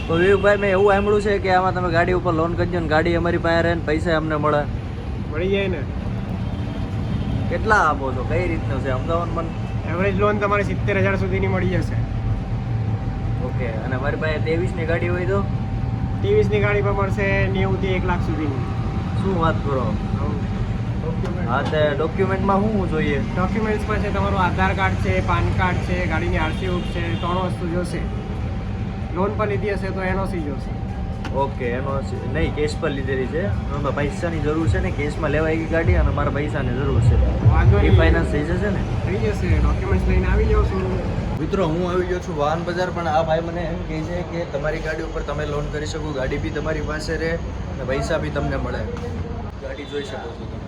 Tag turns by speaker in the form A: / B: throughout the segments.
A: તો વિવેકભાઈ મેં એવું સાંભળ્યું છે કે આમાં તમે ગાડી ઉપર લોન કરજો ને ગાડી અમારી પાસે રહે ને પૈસા અમને મળે.
B: મળી જાય ને.
A: કેટલા આપો છો, કઈ રીતનું છે સમજાવો મને.
B: એવરેજ લોન તમારે 70,000 સુધીની મળી જશે.
A: ઓકે, અને મારી પાસે 23ની ગાડી હોય તો
B: 23ની ગાડી પર મળશે 90 થી 1 લાખ સુધીની.
A: શું વાત કરો. હા, તે ડોક્યુમેન્ટમાં શું જોઈએ?
B: ડોક્યુમેન્ટ્સમાં છે તમારું આધાર કાર્ડ છે, પાન કાર્ડ છે, ગાડીની આરસી બુક છે, 3 વસ્તુ જોશે. લોન પર લીધી હશે તો એનઓસી જોશે.
A: ઓકે, એનો નહીં, કેશ પર લીધેલી છે. એમાં પૈસાની જરૂર છે ને, કેશમાં લેવાય ગઈ ગાડી અને મારા પૈસાની જરૂર છે.
B: વાંધો
A: એ
B: નહીં,
A: ફાઇનાન્સ થઈ જશે ને?
B: થઈ જશે. ડોક્યુમેન્ટ્સ લઈને આવી જાઓ છું.
A: મિત્રો, હું આવી ગયો છું વાહન બજાર, પણ આ ભાઈ મને એમ કહે છે કે તમારી ગાડી ઉપર તમે લોન કરી શકો, ગાડી બી તમારી પાસે રહે અને પૈસા બી તમને મળે. ગાડી જોઈ શકો છો તમે.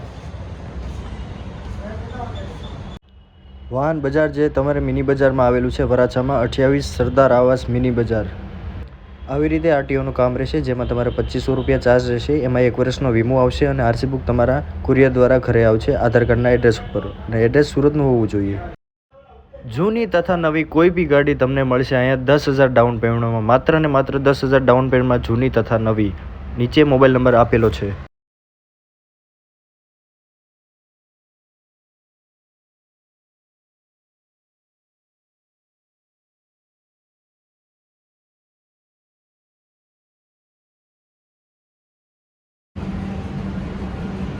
A: વાહન બજાર જે તમારે મિની બજારમાં આવેલું છે વરાછામાં, 28 સરદાર આવાસ મિની બજાર. આવી રીતે આરટીઓનું કામ રહેશે, જેમાં તમારે 2500 રૂપિયા ચાર્જ રહેશે. એમાં 1 વર્ષનો વીમો આવશે અને આરસી બુક તમારા કુરિયર દ્વારા ઘરે આવશે આધાર કાર્ડના એડ્રેસ ઉપર, અને એડ્રેસ સુરતનું હોવું જોઈએ. જૂની તથા નવી કોઈ બી ગાડી તમને મળશે અહીંયા 10,000 ડાઉન પેમેન્ટમાં, માત્ર ને માત્ર 10,000 ડાઉન પેમેન્ટમાં જૂની તથા નવી. નીચે મોબાઈલ નંબર આપેલો છે.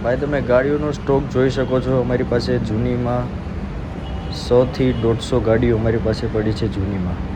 A: ભાઈ, તમે ગાડીઓનો સ્ટોક જોઈ શકો છો. અમારી પાસે જૂનીમાં 100 થી 150 ગાડીઓ અમારી પાસે પડી છે જૂનીમાં.